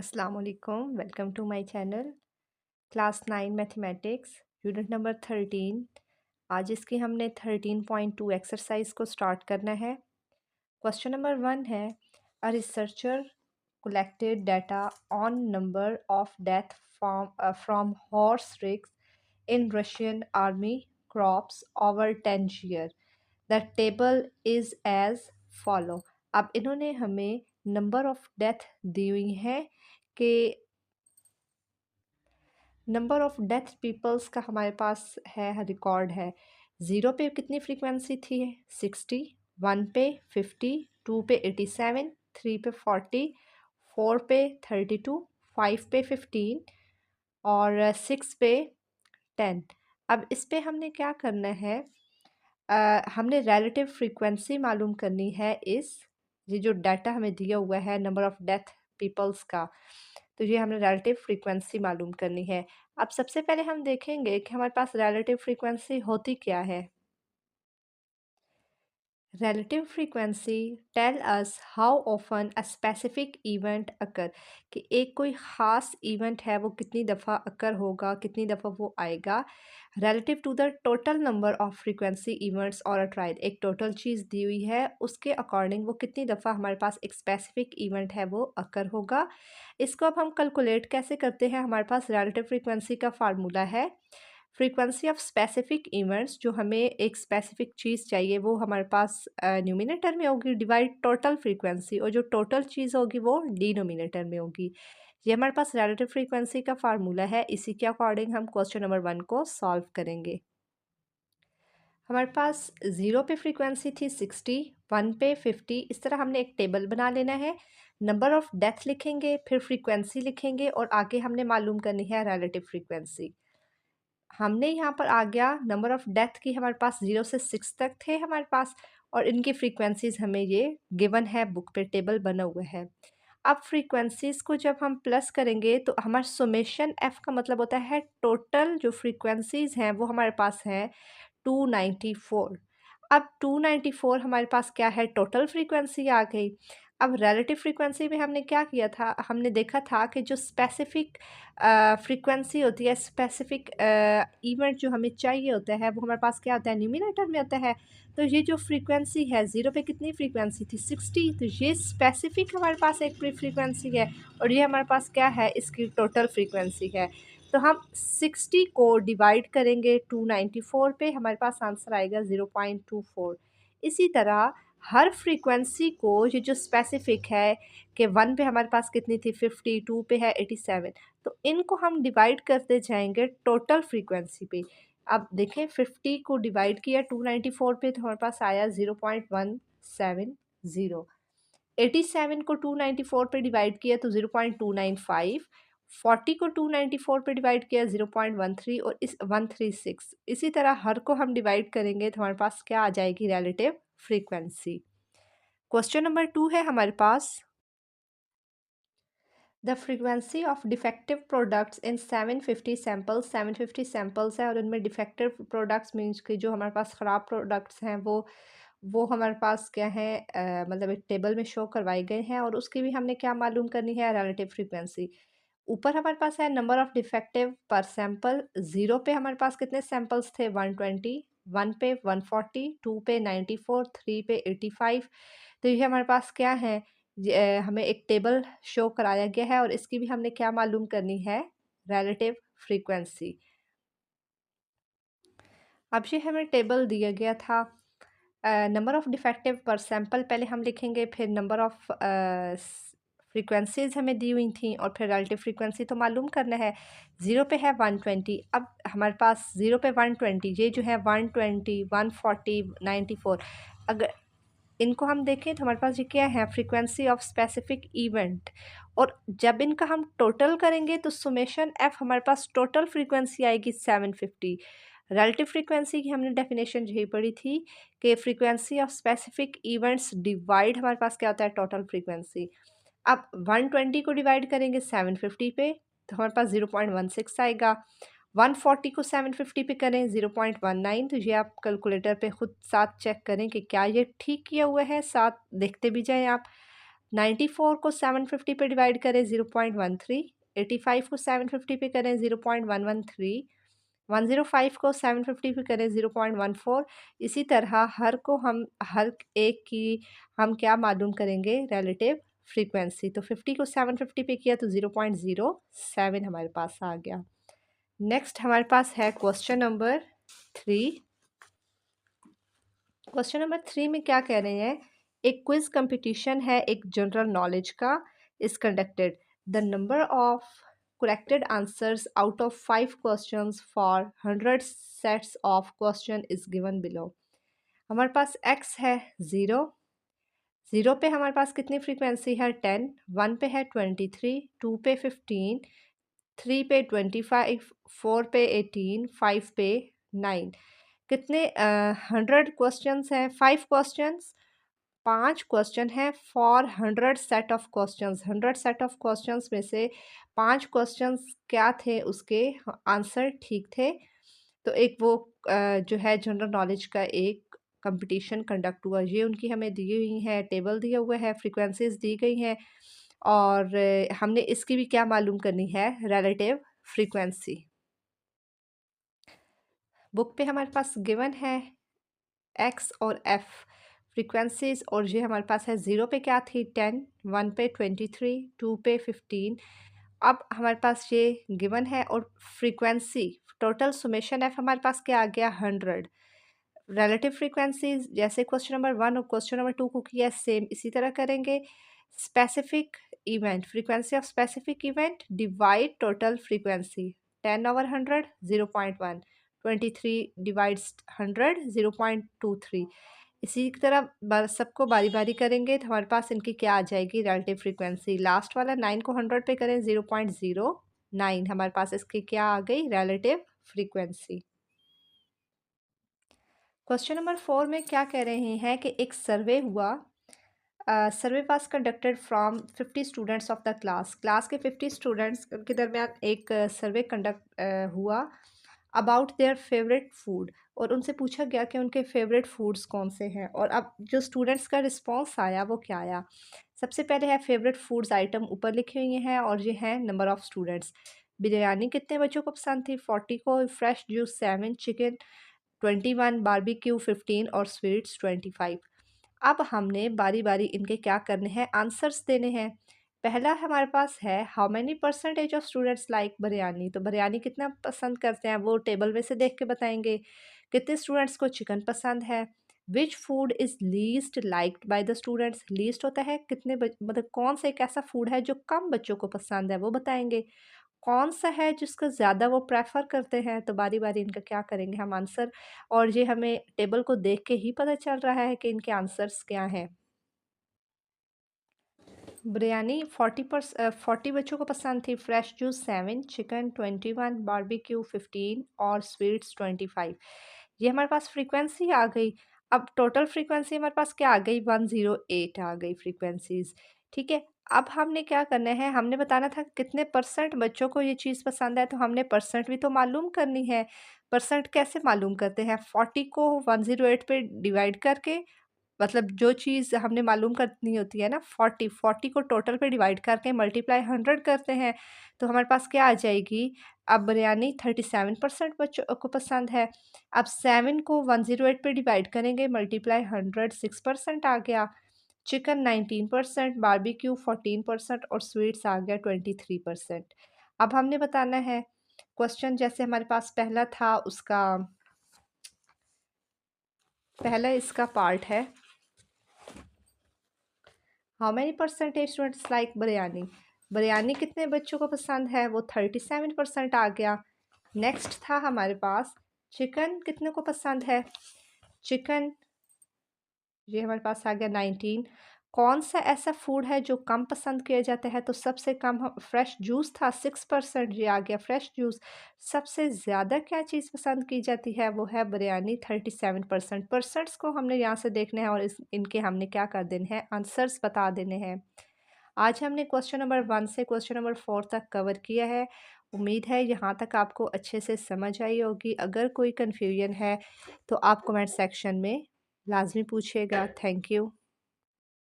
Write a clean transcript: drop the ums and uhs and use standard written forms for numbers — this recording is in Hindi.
अस्सलाम वालेकुम, welcome to my channel. Class 9 mathematics unit number 13। आज इसकी हमने 13.2 एक्सरसाइज को स्टार्ट करना है। क्वेश्चन नंबर 1 है, a researcher collected data on number of death from horse risks in Russian army crops over 10 years. The table is as follow. अब इन्होंने हमें नंबर ऑफ डेथ दी हुई है कि नंबर ऑफ डेथ पीपल्स का हमारे पास है रिकॉर्ड है। 0 पे कितनी फ्रीक्वेंसी थी? 60, 1 पे 50, 2 पे 87, 3 पे 40, 4 पे 32, 5 पे 15 और 6 पे 10। अब इस पे हमने क्या करना है, हमने रिलेटिव फ्रीक्वेंसी मालूम करनी है। ये जो डाटा हमें दिया हुआ है नंबर ऑफ डेथ पीपल्स का, तो ये हमने रिलेटिव फ्रीक्वेंसी मालूम करनी है। अब सबसे पहले हम देखेंगे कि हमारे पास रिलेटिव फ्रीक्वेंसी होती क्या है। relative frequency tell us how often a specific event occur, कि एक कोई ख़ास इवेंट है वो कितनी दफ़ा अकर होगा, कितनी दफ़ा वो आएगा। relative to the total number of frequency events or a trial, एक टोटल चीज़ दी हुई है, उसके अकॉर्डिंग वो कितनी दफ़ा हमारे पास एक स्पेसिफिक इवेंट है वो अकर होगा। इसको अब हम कैलकुलेट कैसे करते हैं? हमारे पास relative frequency का फार्मूला है फ्रीक्वेंसी ऑफ स्पेसिफिक इवेंट्स। जो हमें एक स्पेसिफिक चीज़ चाहिए वो हमारे पास न्यूमिनेटर में होगी, डिवाइड टोटल फ्रीक्वेंसी, और जो टोटल चीज़ होगी वो डिनोमिनेटर में होगी। ये हमारे पास रिलेटिव फ्रीक्वेंसी का फार्मूला है। इसी के अकॉर्डिंग हम क्वेश्चन नंबर 1 को सॉल्व करेंगे। हमारे पास 0 पे फ्रीक्वेंसी थी 60, 1 पे 50। इस तरह हमने एक टेबल बना लेना है। नंबर ऑफ डेथ लिखेंगे, फिर फ्रीक्वेंसी लिखेंगे और आगे हमने मालूम करनी है रिलेटिव फ्रीक्वेंसी। हमने यहाँ पर आ गया नंबर ऑफ डेथ की, हमारे पास 0 से 6 तक थे हमारे पास, और इनकी फ्रीक्वेंसीज़ हमें ये गिवन है, बुक पे टेबल बना हुआ है। अब फ्रीक्वेंसीज़ को जब हम प्लस करेंगे तो हमारा सुमेशन एफ का मतलब होता है टोटल जो फ्रीक्वेंसीज़ हैं वो हमारे पास हैं 294। अब 294 हमारे पास क्या है, टोटल फ्रीक्वेंसी आ गई। अब रिलेटिव फ्रीक्वेंसी में हमने क्या किया था, हमने देखा था कि जो स्पेसिफिक फ्रीक्वेंसी होती है, स्पेसिफिक इवेंट जो हमें चाहिए होता है वो हमारे पास क्या होता है, न्यूमिनेटर में होता है। तो ये जो फ्रीक्वेंसी है 0 पे कितनी फ्रीक्वेंसी थी, 60, तो ये स्पेसिफिक हमारे पास एक फ्रीक्वेंसी है, और ये हमारे पास क्या है, इसकी टोटल फ्रीक्वेंसी है। तो हम 60 को डिवाइड करेंगे 294 पे, हमारे पास आंसर आएगा 0.24। इसी तरह हर फ्रीक्वेंसी को, ये जो स्पेसिफिक है कि 1 पे हमारे पास कितनी थी 50, 2 पे है 87, तो इनको हम डिवाइड करते जाएंगे टोटल फ्रीक्वेंसी पे। अब देखें 50 को डिवाइड किया 294 पे तो हमारे पास आया 0.170। 87 को 294 पे डिवाइड किया तो 0.295। 40 को 294 पे डिवाइड किया 0.13 और इस 136। इसी तरह हर को हम डिवाइड करेंगे तो हमारे पास क्या आ जाएगी, रिलेटिव फ्रीक्वेंसी। क्वेश्चन नंबर 2 है हमारे पास, the frequency of defective products in 750 samples. 750 samples है और इनमें डिफेक्टिव प्रोडक्ट्स मीन्स कि जो हमारे पास ख़राब प्रोडक्ट्स हैं वो हमारे पास क्या है, मतलब एक टेबल में शो करवाए गए हैं, और उसकी भी हमने क्या मालूम करनी है, रिलेटिव फ्रीक्वेंसी। ऊपर हमारे पास है नंबर ऑफ डिफेक्टिव पर सैंपल। 0 पे हमारे पास कितने सैंपल्स थे, 120, 1 पे 140, 2 पे 94, 3 पे 85। तो ये हमारे पास क्या है, हमें एक टेबल शो कराया गया है और इसकी भी हमने क्या मालूम करनी है, रिलेटिव फ्रीक्वेंसी। अब ये हमें टेबल दिया गया था। नंबर ऑफ़ डिफेक्टिव पर सैंपल पहले हम लिखेंगे, फिर नंबर ऑफ़ फ्रीक्वेंसीज़ हमें दी हुई थी, और फिर रिलेटिव फ्रीक्वेंसी तो मालूम करना है। 0 पे है 120। अब हमारे पास 0 पे 120, ये जो है 120, 140, 94, अगर इनको हम देखें तो हमारे पास ये क्या है, फ्रीक्वेंसी ऑफ स्पेसिफिक इवेंट, और जब इनका हम टोटल करेंगे तो सुमेशन एफ हमारे पास टोटल फ्रीक्वेंसी आएगी 750। रिलेटिव फ्रीक्वेंसी की हमने डेफिनेशन यही पढ़ी थी कि frequency of specific events divide हमारे पास क्या होता है, टोटल फ्रीक्वेंसी। अब 120 को डिवाइड करेंगे 750 पे तो हमारे पास 0.16 आएगा। 140 को 750 पे करें 0.19। तो ये आप कैलकुलेटर पे ख़ुद साथ चेक करें कि क्या ये ठीक किया हुआ है, साथ देखते भी जाएं आप। 94 को 750 पे डिवाइड करें 0.13, 85 को 750 पे करें 0.113, 105 को 750 पे करें 0.14। इसी तरह हर एक की हम क्या मालूम करेंगे, रिलेटिव फ्रीक्वेंसी। तो 50 को 750 पे किया तो 0.07 हमारे पास आ गया। नेक्स्ट हमारे पास है क्वेश्चन नंबर 3। क्वेश्चन नंबर 3 में क्या कह रहे हैं, एक क्विज कंपटीशन है, एक जनरल नॉलेज का is conducted. The number of corrected answers out of 5 questions for 100 sets of question is given below. हमारे पास x है 0, 0 पे हमारे पास कितनी फ्रीक्वेंसी है 10, 1 पे है 23, 2 पे 15, 3 पे 25, 4 पे 18, 5 पे 9। कितने 100 क्वेश्चंस हैं, 5 क्वेश्चंस, 5 क्वेश्चन है for 100 set of questions. 100 set of questions में से 5 क्वेश्चंस क्या थे, उसके आंसर ठीक थे। तो एक वो जो है जनरल नॉलेज का एक कंपटीशन कंडक्ट हुआ, ये उनकी हमें दी हुई है, टेबल दिया हुआ है, फ्रीक्वेंसीज दी गई हैं और हमने इसकी भी क्या मालूम करनी है, रिलेटिव फ्रीक्वेंसी। बुक पे हमारे पास गिवन है एक्स और एफ फ्रीक्वेंसीज, और ये हमारे पास है 0 पे क्या थी 10, 1 पे 23, 2 पे 15। अब हमारे पास ये गिवन है और फ्रीक्वेंसी टोटल सुमेशन एफ हमारे पास क्या आ गया 100। रिलेटिव फ्रीक्वेंसीज जैसे क्वेश्चन नंबर 1 और क्वेश्चन नंबर 2 को किया सेम इसी तरह करेंगे। Specific event, frequency of specific event divide total frequency, 10 over 100 0.1, 23 divides 100 0.23। इसी की तरह सबको बारी बारी करेंगे तो हमारे पास इनकी क्या आ जाएगी, रिलेटिव फ्रीक्वेंसी। लास्ट वाला 9 को 100 पे करें 0.09, हमारे पास इसकी क्या आ गई, रिलेटिव फ्रीक्वेंसी। क्वेश्चन नंबर 4 में क्या कह रहे हैं कि एक सर्वे हुआ, सर्वे was conducted from 50 students of the class के 50 स्टूडेंट्स के दरमियान एक सर्वे कंडक्ट हुआ अबाउट देयर फेवरेट फूड, और उनसे पूछा गया कि उनके फेवरेट फूड्स कौन से हैं। और अब जो स्टूडेंट्स का रिस्पांस आया वो क्या आया, सबसे पहले है फेवरेट फूड्स आइटम ऊपर लिखे हुए हैं और ये हैं नंबर ऑफ़ स्टूडेंट्स। बिरयानी कितने बच्चों को पसंद थी 40 को, फ्रेश जूस 7, चिकन 21, बारबेक्यू 15 और स्वीट्स 25। अब हमने बारी बारी इनके क्या करने हैं, आंसर्स देने हैं। पहला हमारे पास है how many percentage of students like biryani, तो बिरयानी कितना पसंद करते हैं वो टेबल में से देख के बताएंगे। कितने स्टूडेंट्स को चिकन पसंद है। Which food is least liked by the students, least होता है कितने मतलब कौन सा एक ऐसा फूड है जो कम बच्चों को पसंद है वो बताएंगे। कौन सा है जिसको ज़्यादा वो प्रेफर करते हैं, तो बारी बारी इनका क्या करेंगे हम आंसर, और ये हमें टेबल को देख के ही पता चल रहा है कि इनके आंसर्स क्या हैं। बिरयानी 40 बच्चों को पसंद थी, फ्रेश जूस 7, चिकन 21, बारबेक्यू 15 और स्वीट्स 25। ये हमारे पास फ्रीक्वेंसी आ गई। अब टोटल फ्रीक्वेंसी हमारे पास क्या आ गई, 108 आ गई फ्रीक्वेंसीज। ठीक है, अब हमने क्या करना है, हमने बताना था कितने परसेंट बच्चों को ये चीज़ पसंद है, तो हमने परसेंट भी तो मालूम करनी है। परसेंट कैसे मालूम करते हैं, 40 को 108 पे डिवाइड करके, मतलब जो चीज़ हमने मालूम करनी होती है ना, 40 को टोटल पे डिवाइड करके मल्टीप्लाई 100 करते हैं, तो हमारे पास क्या आ जाएगी। अब बिरयानी 37% बच्चों को पसंद है। अब 7 को 108 पे डिवाइड करेंगे मल्टीप्लाई 100, 6% आ गया। चिकन 19%, बारबेक्यू 14% और स्वीट्स आ गया 23%। अब हमने बताना है क्वेश्चन, जैसे हमारे पास पहला था उसका पहला इसका पार्ट है how many percentage students like biryani, biryani कितने बच्चों को पसंद है, वो 37% आ गया। नेक्स्ट था हमारे पास चिकन कितने को पसंद है, चिकन ये हमारे पास आ गया 19। कौन सा ऐसा फूड है जो कम पसंद किया जाता है, तो सबसे कम फ्रेश जूस था 6%, ये आ गया फ्रेश जूस। सबसे ज़्यादा क्या चीज़ पसंद की जाती है, वो है बिरयानी 37%। परसेंट्स को हमने यहाँ से देखना है और इनके हमने क्या कर देने हैं, आंसर्स बता देने हैं। आज हमने क्वेश्चन नंबर 1 से क्वेश्चन नंबर 4 तक कवर किया है। उम्मीद है यहाँ तक आपको अच्छे से समझ आई होगी। अगर कोई कन्फ्यूजन है तो आप कमेंट सेक्शन में लाजमी पूछिएगा। Thank you.